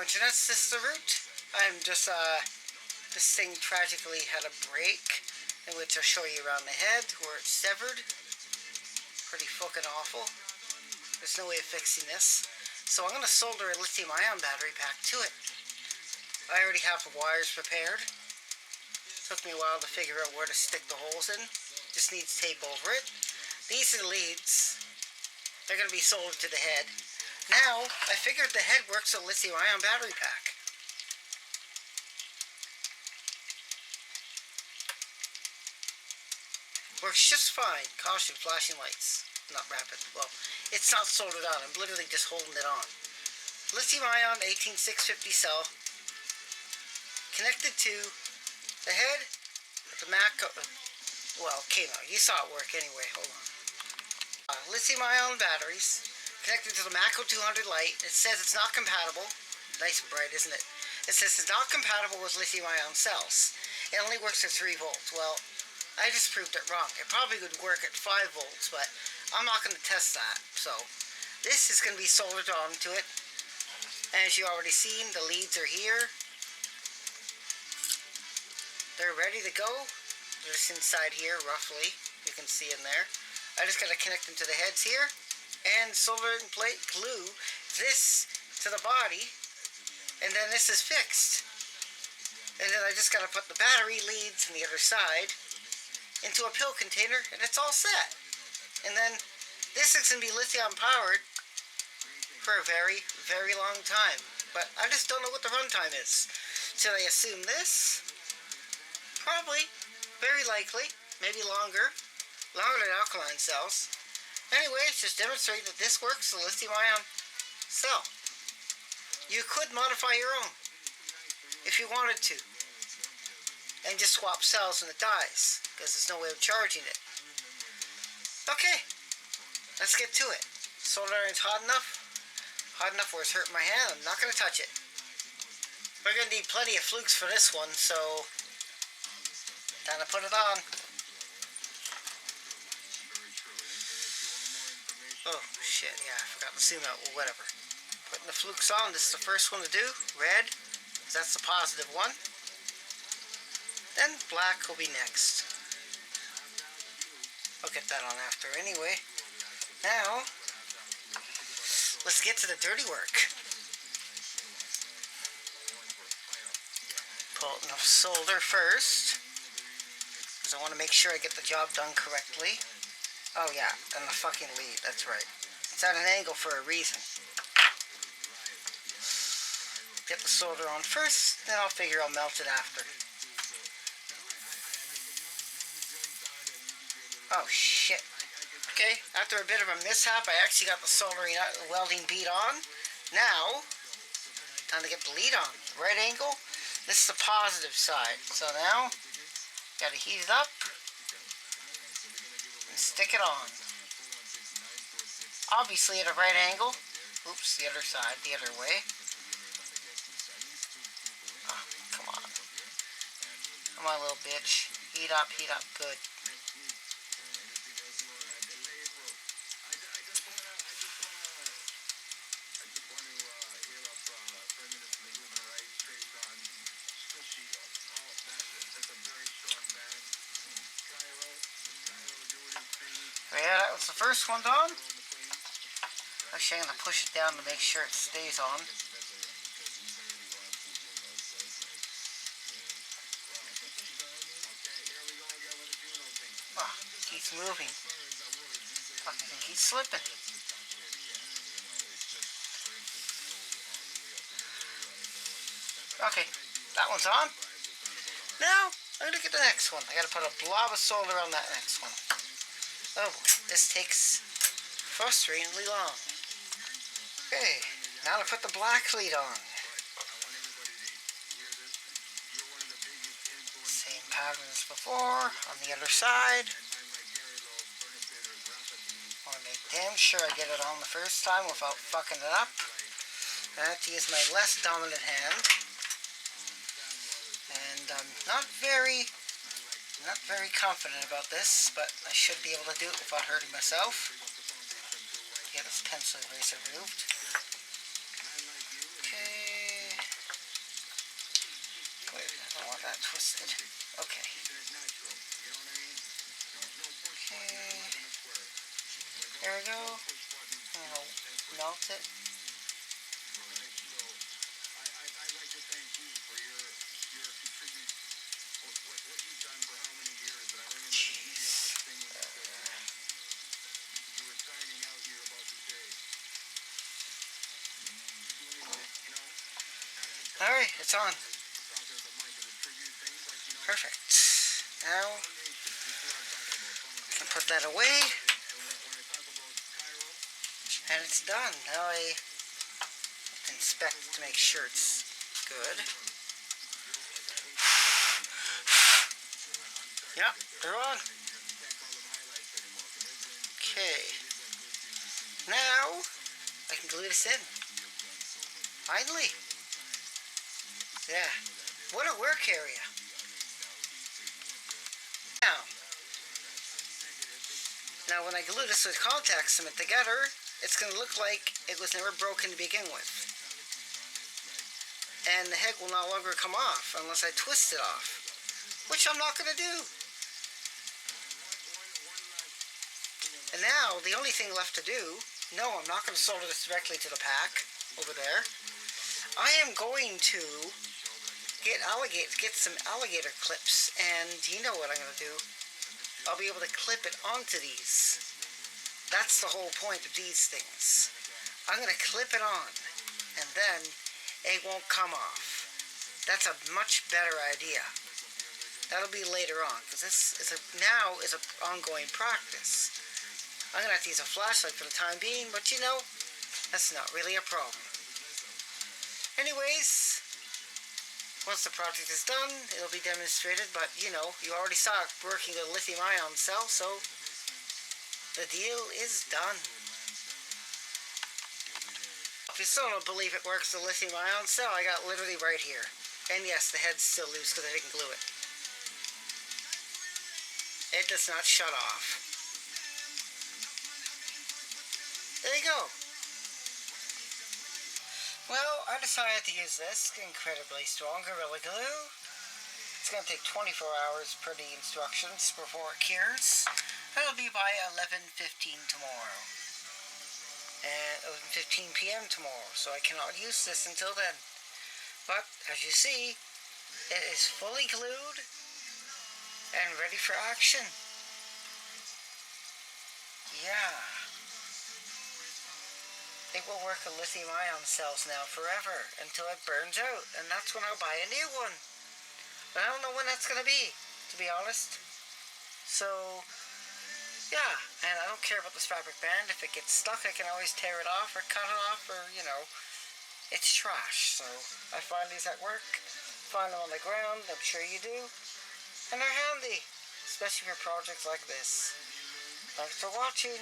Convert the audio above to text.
Internets, this is the root. I'm just, this thing tragically had a break, in which I'll show you around the head, where it's severed. Pretty fucking awful. There's no way of fixing this. So I'm going to solder a lithium-ion battery pack to it. I already have the wires prepared. Took me a while to figure out where to stick the holes in. Just needs tape over it. These are the leads. They're going to be soldered to the head. Now, I figured the head works with a lithium-ion battery pack. Works just fine. Caution, flashing lights. Not rapid. Well, it's not soldered on. I'm literally just holding it on. Lithium-ion 18650 cell. Connected to the head of the Mako. Well, came out. You saw it work anyway. Hold on. Lithium-ion batteries. Connected to the Mako 200 light. It says it's not compatible. Nice and bright, isn't it? It says it's not compatible with lithium-ion cells. It only works at 3 volts. Well, I just proved it wrong. It probably would work at 5 volts, but I'm not going to test that. So, this is going to be soldered onto it. As you already seen, the leads are here. They're ready to go. They're just inside here, roughly. You can see in there. I just got to connect them to the heads here. And solder and plate glue this to the body, and then this is fixed. And then I just got to put the battery leads on the other side into a pill container, and it's all set. And then this is going to be lithium powered for a very, very long time. But I just don't know what the runtime is. Should I assume this? Probably. Very likely. Maybe longer. Longer than alkaline cells. Anyway, it's just demonstrating that this works with a lithium-ion cell. You could modify your own if you wanted to, and just swap cells when it dies, because there's no way of charging it. Okay, let's get to it. Solder iron's hot enough where it's hurting my hand. I'm not going to touch it. We're going to need plenty of flukes for this one, so time to put it on. Oh, shit, yeah, I forgot to zoom out. Well, whatever. Putting the flukes on. This is the first one to do. Red, because that's the positive one. Then black will be next. I'll get that on after anyway. Now, let's get to the dirty work. Pull out enough solder first, because I want to make sure I get the job done correctly. Oh yeah, and the fucking lead, that's right. It's at an angle for a reason. Get the solder on first, then I'll figure I'll melt it after. Oh shit. Okay, after a bit of a mishap, I actually got the soldering welding bead on. Now, time to get the lead on. Right angle, this is the positive side. So now, gotta heat it up. And stick it on. Obviously at a right angle. Oops, the other side, the other way. Oh, come on. Come on, little bitch. Heat up, good. Yeah, that was the first one on. Actually, I'm going to push it down to make sure it stays on. Oh, it keeps moving. Fucking thing keeps slipping. Okay, that one's on. Now, I'm going to get the next one. I got to put a blob of solder on that next one. Oh, this takes frustratingly long. Okay, now to put the black lead on. Same pattern as before, on the other side. Want to make damn sure I get it on the first time without fucking it up. I have to use my less dominant hand. And I'm not very confident about this, but I should be able to do it without hurting myself. Get this pencil eraser removed. Okay. that twisted. Okay. Okay. There we go. I'll melt it. Alright, it's on. Perfect. Now, I can put that away. And it's done. Now I inspect to make sure it's good. Yep, they're on. Okay. Now, I can glue this in. Finally. Yeah. What a work area. Now when I glue this with contact cement together, it's going to look like it was never broken to begin with. And the head will no longer come off unless I twist it off, which I'm not going to do. And now the only thing left to do, no, I'm not going to solder this directly to the pack over there. I am going to get some alligator clips, and you know what I'm going to do? I'll be able to clip it onto these. That's the whole point of these things. I'm going to clip it on, and then it won't come off. That's a much better idea. That'll be later on, because this is now is an ongoing practice. I'm going to have to use a flashlight for the time being, but you know, that's not really a problem. Anyways, once the project is done, it'll be demonstrated, but you know, you already saw it working a lithium-ion cell, so the deal is done. If you still don't believe it works the lithium-ion cell, I got literally right here. And yes, the head's still loose because I didn't glue it. It does not shut off. There you go. Well, I decided to use this incredibly strong Gorilla Glue. It's going to take 24 hours per the instructions before it cures. It'll be by 11:15 tomorrow. And 11:15 p.m. tomorrow, so I cannot use this until then. But, as you see, it is fully glued and ready for action. Yeah. It will work with lithium-ion cells now forever until it burns out, and that's when I'll buy a new one. But I don't know when that's going to be, to be honest. So, yeah, and I don't care about this fabric band. If it gets stuck, I can always tear it off or cut it off, or, you know, it's trash. So, I find these at work, find them on the ground, I'm sure you do, and they're handy, especially for projects like this. Thanks for watching.